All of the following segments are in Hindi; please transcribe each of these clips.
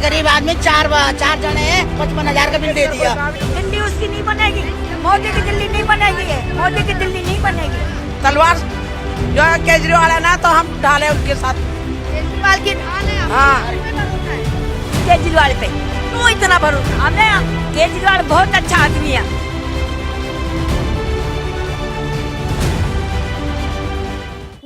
गरीब आदमी चार जने हैं, 55,000 का बिल दे दिया। दिल्ली उसकी नहीं बनेगी, मोदी की दिल्ली नहीं बनेगी, मोदी की दिल्ली नहीं बनेगी। तलवार जो है केजरीवाल है ना, तो हम ढाले उसके साथ। केजरीवाल की ढाल है। हाँ। केजरीवाल पे क्यों इतना भरोसा? हमें केजरीवाल बहुत अच्छा आदमी है।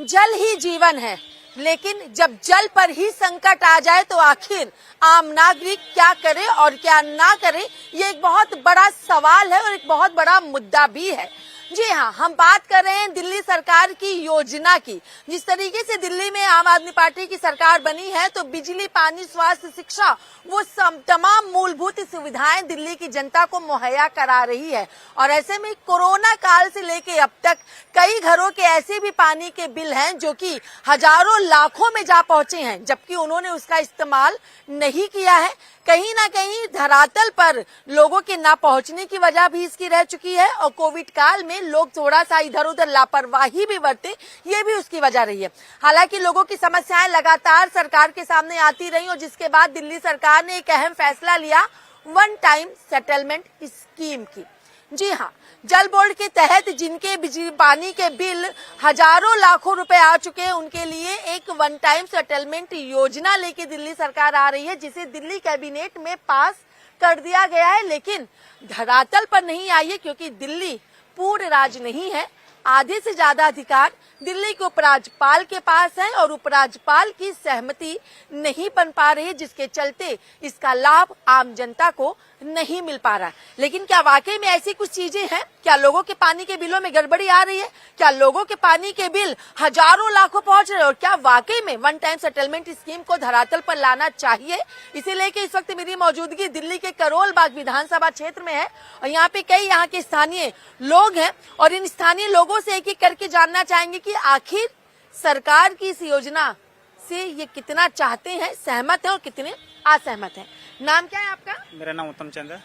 जल ही जीवन है, लेकिन जब जल पर ही संकट आ जाए तो आखिर आम नागरिक क्या करे और क्या ना करे, ये एक बहुत बड़ा सवाल है और एक बहुत बड़ा मुद्दा भी है। जी हाँ, हम बात कर रहे हैं दिल्ली सरकार की योजना की। जिस तरीके से दिल्ली में आम आदमी पार्टी की सरकार बनी है, तो बिजली, पानी, स्वास्थ्य, शिक्षा, वो तमाम मूलभूत सुविधाएं दिल्ली की जनता को मुहैया करा रही है। और ऐसे में कोरोना काल से लेके अब तक कई घरों के ऐसे भी पानी के बिल हैं जो कि हजारों लाखों में जा पहुंचे हैं, जबकि उन्होंने उसका इस्तेमाल नहीं किया है। कहीं ना कहीं धरातल पर लोगों के ना पहुंचने की वजह भी इसकी रह चुकी है, और कोविड काल में लोग थोड़ा सा इधर उधर लापरवाही भी बरते, ये भी उसकी वजह रही है। हालांकि लोगों की समस्याएं लगातार सरकार के सामने आती रही, और जिसके बाद दिल्ली सरकार ने एक अहम फैसला लिया वन टाइम सेटलमेंट स्कीम की। जी हाँ, जल बोर्ड के तहत जिनके बिजली पानी के बिल हजारों लाखों रुपए आ चुके हैं, उनके लिए एक वन टाइम सेटलमेंट योजना लेके दिल्ली सरकार आ रही है, जिसे दिल्ली कैबिनेट में पास कर दिया गया है, लेकिन धरातल पर नहीं आई है, क्योंकि दिल्ली पूर्ण राज्य नहीं है। आधे से ज्यादा अधिकार दिल्ली के उपराज्यपाल के पास है, और उपराज्यपाल की सहमति नहीं बन पा रही है, जिसके चलते इसका लाभ आम जनता को नहीं मिल पा रहा है। लेकिन क्या वाकई में ऐसी कुछ चीजें हैं? क्या लोगों के पानी के बिलों में गड़बड़ी आ रही है? क्या लोगों के पानी के बिल हजारों लाखों पहुंच रहे हैं? और क्या वाकई में वन टाइम सेटलमेंट स्कीम को धरातल पर लाना चाहिए? इसे लेके इस वक्त मेरी मौजूदगी दिल्ली के करोल बाग विधानसभा क्षेत्र में है, और यहाँ पे कई यहाँ के स्थानीय लोग हैं, और इन स्थानीय लोगों से एक एक करके जानना चाहेंगे कि आखिर सरकार की इस योजना से ये कितना चाहते हैं, सहमत है और कितने असहमत हैं। नाम क्या है आपका? मेरा नाम उत्तम चंद है।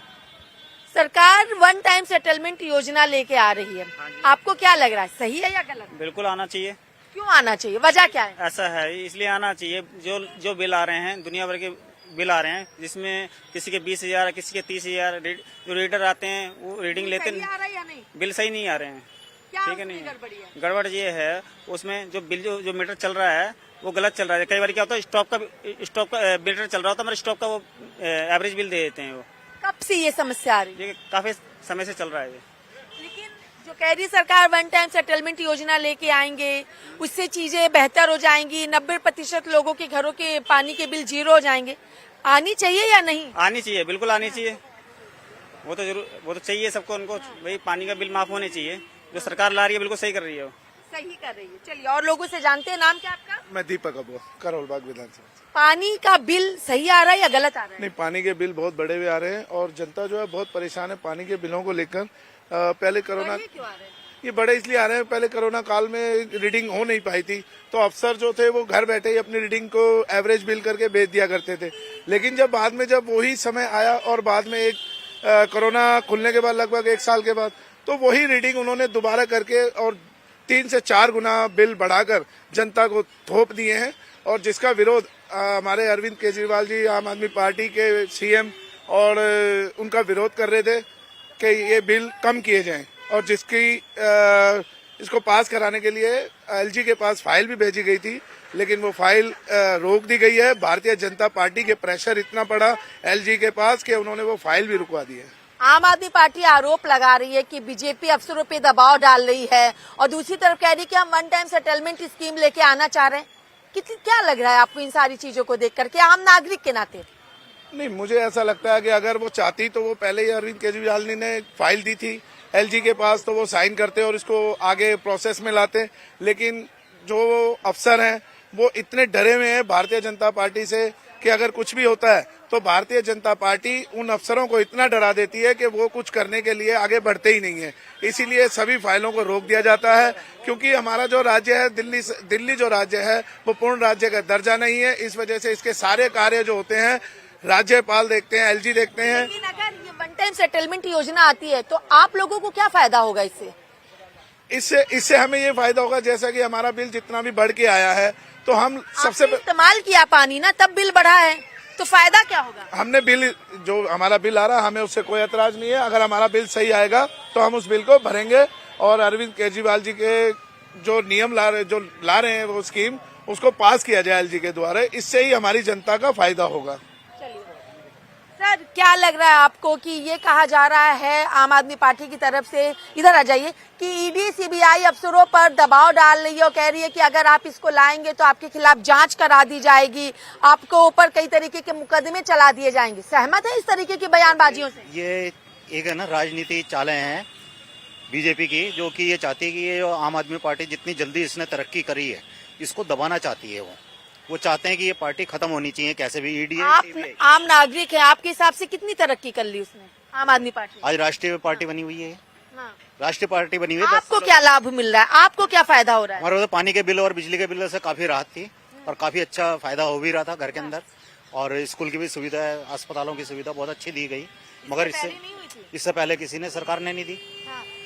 सरकार वन टाइम सेटलमेंट योजना लेके आ रही है, आपको क्या लग रहा है, सही है या गलत? बिल्कुल आना चाहिए। क्यों आना चाहिए, वजह क्या है? ऐसा है, इसलिए आना चाहिए। जो बिल आ रहे हैं, दुनिया भर के बिल आ रहे हैं, जिसमें किसी के 20,000, किसी के 30,000, जो रीडर आते हैं वो रीडिंग लेते हैं। आ रहा है या नहीं? बिल सही नहीं आ रहे हैं। ठीक है, नहीं गड़बड़ ये है, उसमें जो बिल जो मीटर चल रहा है वो गलत चल रहा है। कई बार क्या होता है, स्टॉक का मीटर चल रहा होता है, हमारे स्टॉक का वो एवरेज बिल दे देते हैं। वो कब से ये समस्या आ रही है? ये काफी समय से चल रहा है ये। लेकिन जो कह रही सरकार वन टाइम सेटलमेंट योजना लेके आएंगे, उससे चीजें बेहतर हो जाएंगी, 90% लोगों के घरों के पानी के बिल 0 हो जाएंगे, आनी चाहिए या नहीं? आनी चाहिए, बिल्कुल आनी चाहिए। वो तो चाहिए सबको, उनको भाई पानी का बिल माफ होने चाहिए। जो सरकार ला रही है बिल्कुल सही कर रही है, वो सही कर रही है। चलिए और लोगों से जानते हैं, नाम क्या आपका? मैं दीपक अबू, करोल बाग विधानसभा। पानी का बिल सही आ रहा है या गलत आ रहा है? नहीं, पानी के बिल बहुत बड़े हुए आ रहे हैं, और जनता जो है बहुत परेशान है पानी के बिलों को लेकर। पहले कोरोना, क्यों आ रहे हैं? ये बड़े इसलिए आ रहे हैं, पहले कोरोना काल में रीडिंग हो नहीं पाई थी, तो अफसर जो थे वो घर बैठे ही अपनी रीडिंग को एवरेज बिल करके भेज दिया करते थे। लेकिन जब बाद में जब वही समय आया, और बाद में एक कोरोना खुलने के बाद लगभग 1 साल के बाद, तो वही रीडिंग उन्होंने दोबारा करके और 3 से 4 गुना बिल बढ़ाकर जनता को थोप दिए हैं। और जिसका विरोध हमारे अरविंद केजरीवाल जी, आम आदमी पार्टी के सीएम, और उनका विरोध कर रहे थे कि ये बिल कम किए जाएं, और जिसकी इसको पास कराने के लिए एलजी के पास फाइल भी भेजी गई थी, लेकिन वो फाइल रोक दी गई है। भारतीय जनता पार्टी के प्रेशर इतना पड़ा एलजी के पास कि उन्होंने वो फाइल भी रुकवा दी है। आम आदमी पार्टी आरोप लगा रही है कि बीजेपी अफसरों पे दबाव डाल रही है, और दूसरी तरफ कह रही है कि हम वन टाइम सेटलमेंट स्कीम लेके आना चाह रहे हैं। क्या लग रहा है आपको इन सारी चीजों को देख करके, आम नागरिक के नाते? नहीं, मुझे ऐसा लगता है कि अगर वो चाहती तो वो पहले ही अरविंद केजरीवाल ने फाइल दी थी एलजी के पास, तो वो साइन करते और इसको आगे प्रोसेस में लाते। लेकिन जो अफसर हैं वो इतने डरे हुए हैं भारतीय जनता पार्टी से कि अगर कुछ भी होता है तो भारतीय जनता पार्टी उन अफसरों को इतना डरा देती है कि वो कुछ करने के लिए आगे बढ़ते ही नहीं है। इसीलिए सभी फाइलों को रोक दिया जाता है, क्योंकि हमारा जो राज्य है दिल्ली जो राज्य है वो पूर्ण राज्य का दर्जा नहीं है। इस वजह से इसके सारे कार्य जो होते हैं राज्यपाल देखते हैं, एलजी देखते हैं। लेकिन अगर ये वन टाइम सेटलमेंट योजना आती है तो आप लोगों को क्या फायदा होगा इससे हमें ये फायदा होगा, जैसा कि हमारा बिल जितना भी बढ़ के आया है, तो हम सबसे इस्तेमाल किया पानी ना, तब बिल बढ़ा है। तो फायदा क्या होगा? हमने बिल जो हमारा बिल आ रहा है हमें उससे कोई एतराज नहीं है। अगर हमारा बिल सही आएगा तो हम उस बिल को भरेंगे और अरविंद केजरीवाल जी के जो नियम ला रहे हैं वो स्कीम उसको पास किया जाए एलजी के द्वारा। इससे ही हमारी जनता का फायदा होगा। सर क्या लग रहा है आपको कि ये कहा जा रहा है आम आदमी पार्टी की तरफ से, इधर आ जाइए, कि ईडी सीबीआई अफसरों पर दबाव डाल रही है और कह रही है कि अगर आप इसको लाएंगे तो आपके खिलाफ जांच करा दी जाएगी, आपको ऊपर कई तरीके के मुकदमे चला दिए जाएंगे। सहमत है इस तरीके की बयानबाजियों से? ये एक है ना राजनीति चालें हैं बीजेपी की, जो कि ये चाहती है कि ये आम आदमी पार्टी जितनी जल्दी इसने तरक्की करी है इसको दबाना चाहती है। वो चाहते हैं कि ये पार्टी खत्म होनी चाहिए कैसे भी। ईडी आप आम नागरिक हैं, आपके हिसाब से कितनी तरक्की कर ली उसने आम आदमी पार्टी? आज राष्ट्रीय पार्टी बनी हुई है। हाँ। राष्ट्रीय पार्टी बनी हुई है। आपको क्या लाभ मिल रहा है, आपको क्या फायदा हो रहा है? हमारे तो पानी के बिल और बिजली के बिल से काफी राहत थी और काफी अच्छा फायदा हो भी रहा था घर के अंदर, और स्कूल की भी सुविधा, अस्पतालों की सुविधा बहुत अच्छी दी गई। मगर इससे पहले किसी ने सरकार ने नहीं दी।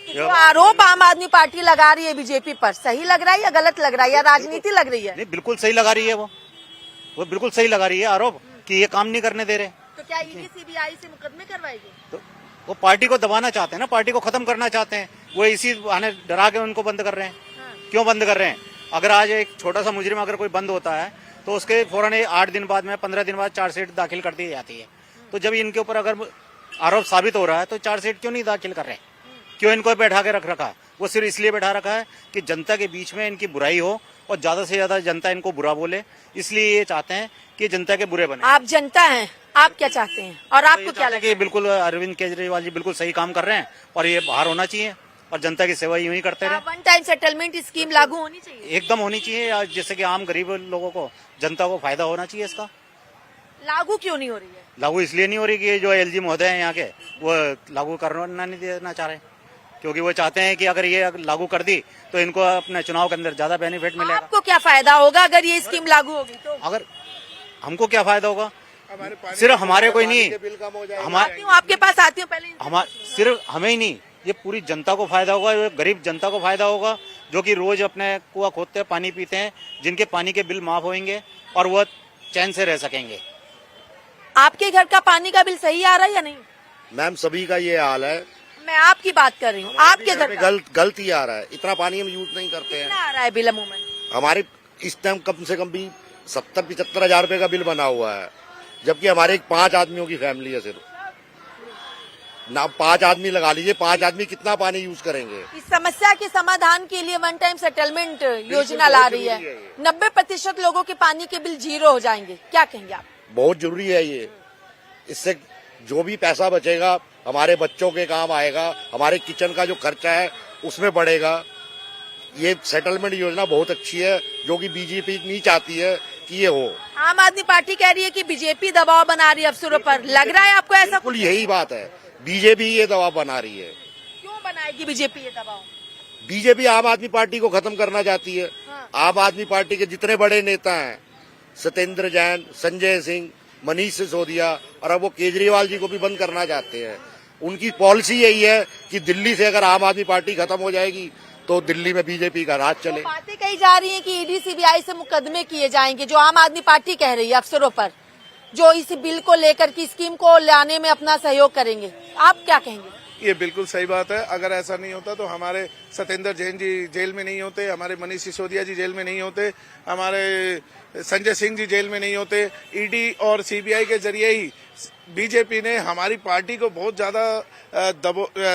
जो आरोप आम आदमी पार्टी लगा रही है बीजेपी पर, सही लग रहा है या गलत लग रहा है या राजनीति लग रही है? नहीं, बिल्कुल सही लगा रही है। वो बिल्कुल सही लगा रही है आरोप कि ये काम नहीं करने दे रहे। तो क्या ईडी सीबीआई से मुकदमे करवाएगी? तो वो पार्टी को दबाना चाहते हैं ना, पार्टी को खत्म करना चाहते हैं। वो इसी बहाने डरा के उनको बंद कर रहे हैं। क्यों बंद कर रहे हैं? अगर आज एक छोटा सा मुजरिम अगर कोई बंद होता है तो उसके फौरन 8 दिन बाद में 15 दिन बाद चार्जशीट दाखिल कर दी जाती है। तो जब इनके ऊपर अगर आरोप साबित हो रहा है तो चार्जशीट क्यों नहीं दाखिल कर रहे हैं? क्यों इनको बैठा के रख रखा है? वो सिर्फ इसलिए बैठा रखा है कि जनता के बीच में इनकी बुराई हो और ज्यादा से ज्यादा जनता इनको बुरा बोले, इसलिए ये चाहते हैं कि जनता के बुरे बने। आप जनता हैं, आप क्या चाहते हैं और आपको क्या लगता है? बिल्कुल अरविंद केजरीवाल जी बिल्कुल सही काम कर रहे हैं और ये बाहर होना चाहिए और जनता की सेवा यूं ही करते रहे। वन टाइम सेटलमेंट स्कीम लागू होनी चाहिए? एकदम होनी चाहिए, जिससे कि आम गरीब लोगों को, जनता को फायदा होना चाहिए इसका। लागू क्यों नहीं हो रही है? लागू इसलिए नहीं हो रही कि जो एलजी महोदय हैं यहाँ के, वो लागू करना नहीं देना चाह रहे, क्योंकि वो चाहते हैं कि अगर ये लागू कर दी तो इनको अपने चुनाव के अंदर ज्यादा बेनिफिट मिलेगा। आपको क्या फायदा होगा अगर ये स्कीम लागू होगी तो? अगर हमको क्या फायदा होगा? सिर्फ हमारे कोई नहीं, आपके पास आती हूँ पहले। सिर्फ हमें ही नहीं, ये पूरी जनता को फायदा होगा, ये गरीब जनता को फायदा होगा, जो कि रोज अपने कुआं खोदते हैं, पानी पीते हैं, जिनके पानी के बिल माफ होंगे और वो चैन से रह सकेंगे। आपके घर का पानी का बिल सही आ रहा है या नहीं? मैम सभी का ये हाल है। मैं आपकी बात कर रही हूँ, आपके घर का गलत ही आ रहा है। इतना पानी हम यूज नहीं करते हैं। कितना आ रहा है बिल अमूमन? हमारे इस टाइम कम से कम भी 70-75 हजार रुपए का बिल बना हुआ है, जबकि हमारे 5 आदमियों की फैमिली है सिर्फ ना। 5 आदमी लगा लीजिए, 5 आदमी कितना पानी यूज करेंगे? इस समस्या के समाधान के लिए वन टाइम सेटलमेंट योजना ला रही है। 90% लोगों के पानी के बिल 0 हो जाएंगे, क्या कहेंगे आप? बहुत जरूरी है ये। इससे जो भी पैसा बचेगा हमारे बच्चों के काम आएगा, हमारे किचन का जो खर्चा है उसमें बढ़ेगा। ये सेटलमेंट योजना बहुत अच्छी है, जो कि बीजेपी नहीं चाहती है कि ये हो। आम आदमी पार्टी कह रही है कि बीजेपी दबाव बना रही है अफसरों पर, लग रहा है आपको ऐसा? बिल्कुल यही बात है, बीजेपी ये दबाव बना रही है। क्यों बनाएगी बीजेपी ये दबाव? बीजेपी आम आदमी पार्टी को खत्म करना चाहती है। आम आदमी पार्टी के जितने बड़े नेता हैं, सत्येंद्र जैन, संजय सिंह, मनीष सिसोदिया, और अब वो केजरीवाल जी को भी बंद करना चाहते हैं। उनकी पॉलिसी यही है कि दिल्ली से अगर आम आदमी पार्टी खत्म हो जाएगी तो दिल्ली में बीजेपी का राज चले। तो बातें कही जा रही हैं कि ईडी सीबीआई से मुकदमे किए जाएंगे, जो आम आदमी पार्टी कह रही है अफसरों पर, जो इस बिल को लेकर की स्कीम को लाने में अपना सहयोग करेंगे। आप क्या कहेंगे? ये बिल्कुल सही बात है। अगर ऐसा नहीं होता तो हमारे सत्येंद्र जैन जी जेल में नहीं होते, हमारे मनीष सिसोदिया जी जेल में नहीं होते, हमारे संजय सिंह जी जेल में नहीं होते। ईडी और सीबीआई के जरिए ही बीजेपी ने हमारी पार्टी को बहुत ज्यादा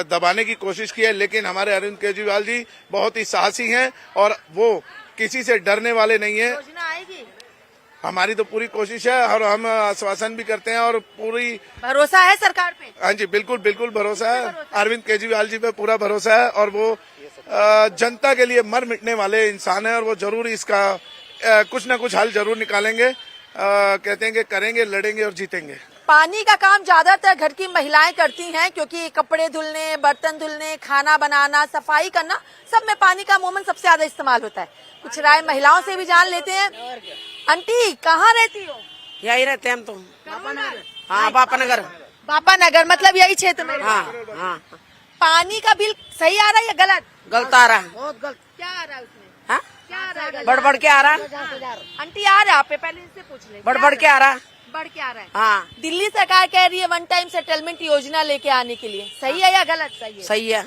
दबाने की कोशिश की है, लेकिन हमारे अरविंद केजरीवाल जी बहुत ही साहसी हैं और वो किसी से डरने वाले नहीं है। योजना आएगी? हमारी तो पूरी कोशिश है और हम आश्वासन भी करते हैं और पूरी भरोसा है सरकार पे? हाँ जी, बिल्कुल बिल्कुल भरोसा है। अरविंद केजरीवाल जी पे पूरा भरोसा है और वो जनता के लिए मर मिटने वाले इंसान है और वो जरूर इसका कुछ न कुछ हल जरूर निकालेंगे। कहते हैं कि करेंगे, लड़ेंगे और जीतेंगे। पानी का काम ज्यादातर घर की महिलाएं करती हैं, क्योंकि कपड़े धुलने, बर्तन धुलने, खाना बनाना, सफाई करना, सब में पानी का अमूमन सबसे ज्यादा इस्तेमाल होता है। कुछ राय महिलाओं से भी जान लेते हैं। आंटी, कहाँ रहती हो? यही रहते हैं हम तो। हाँ, बापानगर। बापानगर मतलब यही क्षेत्र में? हाँ हाँ। पानी का बिल सही आ रहा है या गलत? गलत आ रहा है। बहुत गलत। क्या आ रहा है उसमें? हाँ? क्या आ रहा है? बढ़ बढ़ के आ रहा है। आंटी आ रहा है, आप पहले इनसे पूछ ले। बढ़ बढ़ के आ रहा है। बढ़ के आ रहा है। हाँ दिल्ली सरकार कह रही है वन टाइम सेटलमेंट योजना लेके आने के लिए, सही है या गलत? सही है।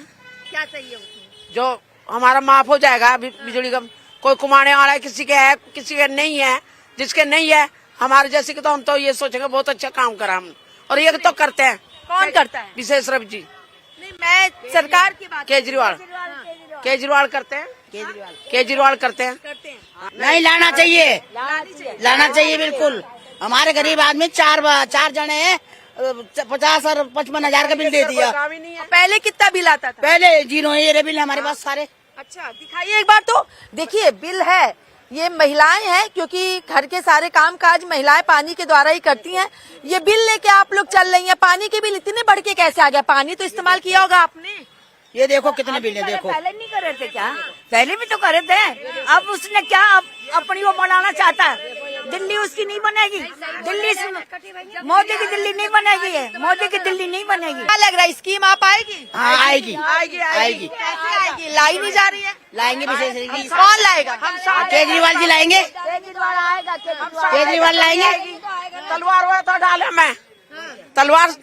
क्या सही है उसमें? जो हमारा माफ हो जाएगा बिजली का, कोई कमाने वाला है, किसी के है किसी के नहीं है, जिसके नहीं है हमारे जैसे के, तो हम तो ये सोचेंगे बहुत अच्छा काम करा हम, और ये तो करते हैं। कौन करता है? विशेष रव जी, नहीं, मैं सरकार की बात केजरीवाल केजरीवाल करते हैं, केजरीवाल करते हैं। नहीं लाना चाहिए, लाना चाहिए बिल्कुल। हमारे गरीब आदमी चार जने हैं, 50 और 55,000 का बिल दे दिया। पहले कितना बिल आता था? पहले 0 ये बिल हमारे पास सारे। अच्छा दिखाइए एक बार तो, देखिए बिल है, ये महिलाएं हैं क्योंकि घर के सारे काम काज महिलाएं पानी के द्वारा ही करती हैं। ये बिल लेके आप लोग चल रही हैं, पानी के बिल इतने बढ़ के कैसे आ गया? पानी तो इस्तेमाल किया होगा आपने। ये देखो कितने बिल है, देखो। पहले नहीं कर रहे थे क्या? पहले भी तो कर रहे थे। अब उसने क्या अपनी वो बनाना चाहता है, दिल्ली उसकी नहीं बनेगी, दिल्ली मोदी की दिल्ली नहीं बनेगी, है मोदी की दिल्ली नहीं बनेगी। क्या लग रहा है स्कीम आप आएगी? हाँ आएगी, आएगी। कैसे आएगी? लाई नहीं जा रही है? लाएंगे विशेष। कौन लाएगा? केजरीवाल जी लाएंगे, केजरीवाल आएगा, केजरीवाल लाएंगे। तलवार हुआ तो डाले मैं, तलवार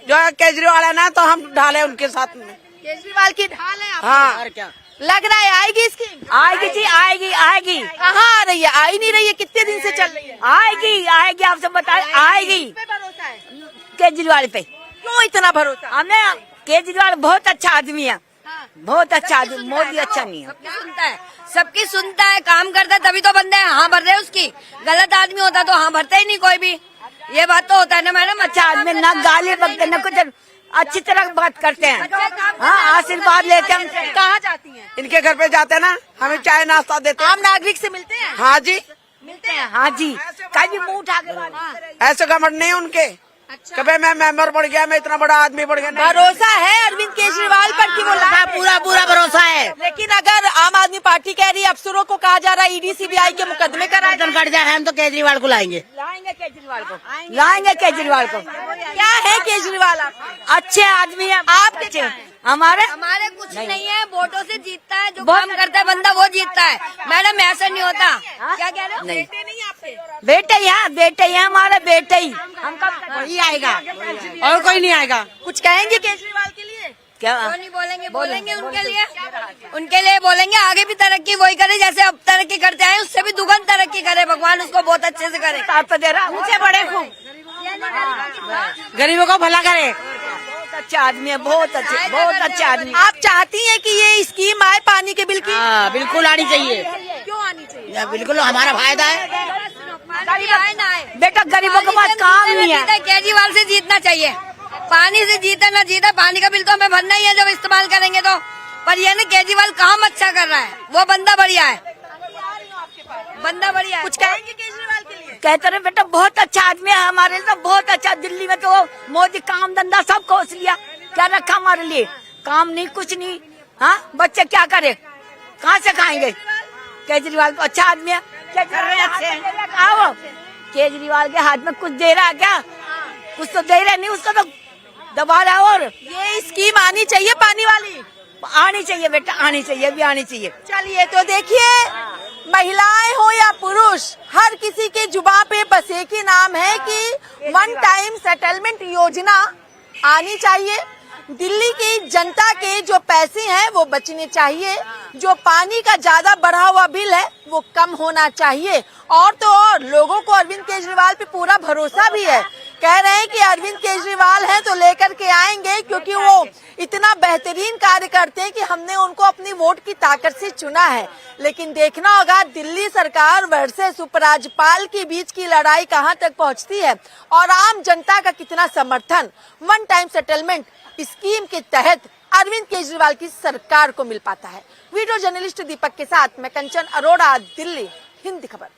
जो है केजरीवाल है ना, तो हम डाले उनके साथ में। केजरीवाल की ढाल है आप? हाँ और क्या लग रहा है आएगी स्कीम? आएगी जी, आएगी आएगी। कहाँ आ रही है? आई नहीं रही है, कितने दिन से चल रही है? आएगी आएगी, आप सब बताए आएगी। किस पे भरोसा है? केजरीवाल पे क्यों इतना भरोसा? हमें केजरीवाल बहुत अच्छा आदमी है, बहुत अच्छा आदमी। मोदी अच्छा नहीं है। सबकी सुनता है, काम करता है, तभी तो बंदे हाँ भर रहे उसकी। गलत आदमी होता तो हाँ भरता ही नहीं कोई भी। ये बात तो होता है ना मैडम। अच्छा आदमी, ना गाली बकते न कुछ, अच्छी तरह बात करते हैं। हाँ आशीर्वाद लेते हैं हमसे। कहाँ जाती हैं? इनके घर पे जाते ना, हमें चाय नाश्ता देते हैं। आम नागरिक से मिलते हैं? हाँ जी, मिलते हैं। हाँ जी, कभी मुंह उठा के ऐसे घमंड नहीं है उनके। अच्छा। कभी मैं मेंबर बढ़ गया, मैं इतना बड़ा आदमी बढ़ गया, नहीं। भरोसा है अरविंद केजरीवाल पर कि वो पूरा पूरा भरोसा है। लेकिन अगर आम आदमी पार्टी कह रही है, अफसरों को कहा जा रहा है ईडी सीबीआई के मुकदमे कराए, गर्दन कट जाए हम तो केजरीवाल को लाएंगे। लाएंगे केजरीवाल को, लाएंगे केजरीवाल को। क्या है केजरीवाल आप? अच्छे आदमी है आपके अच्छे। क्या है? हमारे कुछ नहीं है, वोटों से जीतता है, जो काम करता है बंदा वो जीतता है। मैडम ऐसा नहीं होता। क्या कह रहे हो? नहीं, बेटे नहीं आपके? बेटे ही बेटे ही हमारे बेटे ही। हम कब वही आएगा और कोई नहीं आएगा। कुछ कहेंगे केजरीवाल के लिए? क्या क्यों नहीं बोलेंगे? बोलेंगे उनके लिए बोलेंगे। आगे भी तरक्की वही करे जैसे अब तरक्की करते आए, उससे भी दुगन तरक्की करे। भगवान उसको बहुत अच्छे से करे। साथ तो दे रहा, ऊंचे बड़े खूब, गरीबों को भला करे। बहुत अच्छा आदमी है, बहुत अच्छे, बहुत अच्छे आदमी। आप चाहती हैं कि ये स्कीम आए पानी के बिल की? हाँ बिल्कुल आनी चाहिए, क्यों आनी चाहिए? बिल्कुल हमारा फायदा है। आए ना आए, बेटा गरीबों के पास काम नहीं है। केजरीवाल से जीतना चाहिए। पानी से जीता ना जीता, पानी का बिल तो हमें भरना ही है जब इस्तेमाल करेंगे तो। पर ये ना केजरीवाल काम अच्छा कर रहा है, वो बंदा बढ़िया है, बंदा बढ़िया है। कुछ कहेंगे केजरीवाल के लिए? कहते रहे बेटा बहुत अच्छा आदमी है हमारे लिए, तो बहुत अच्छा। दिल्ली में तो मोदी काम धंधा सब खोस लिया, क्या रखा हमारे लिए? काम नहीं, कुछ नहीं। हाँ बच्चे क्या करे, कहाँ से खाएंगे? केजरीवाल तो अच्छा आदमी है, क्या कर रहे हैं अच्छे हैं। आओ केजरीवाल के हाथ में कुछ दे रहा है क्या? कुछ तो दे रहे नहीं, उसको तो दबा रहा है। और ये स्कीम आनी चाहिए पानी वाली? आनी चाहिए बेटा, आनी चाहिए, भी आनी चाहिए। चलिए तो देखिए, महिलाएं हो या पुरुष, हर किसी के जुबान पे बस एक ही नाम है कि वन टाइम सेटलमेंट योजना आनी चाहिए। दिल्ली की जनता के जो पैसे हैं वो बचने चाहिए, जो पानी का ज्यादा बढ़ा हुआ बिल है वो कम होना चाहिए। और तो और लोगों को अरविंद केजरीवाल पे पूरा भरोसा भी है। कह रहे हैं कि अरविंद केजरीवाल हैं तो लेकर के आएंगे, क्योंकि वो इतना बेहतरीन कार्य करते हैं कि हमने उनको अपनी वोट की ताकत से चुना है। लेकिन देखना होगा दिल्ली सरकार वर्सेस उपराज्यपाल के बीच की लड़ाई कहां तक पहुंचती है और आम जनता का कितना समर्थन वन टाइम सेटलमेंट स्कीम के तहत अरविंद केजरीवाल की सरकार को मिल पाता है। वीडियो जर्नलिस्ट दीपक के साथ मैं कंचन अरोड़ा, दिल्ली, हिंदी खबर।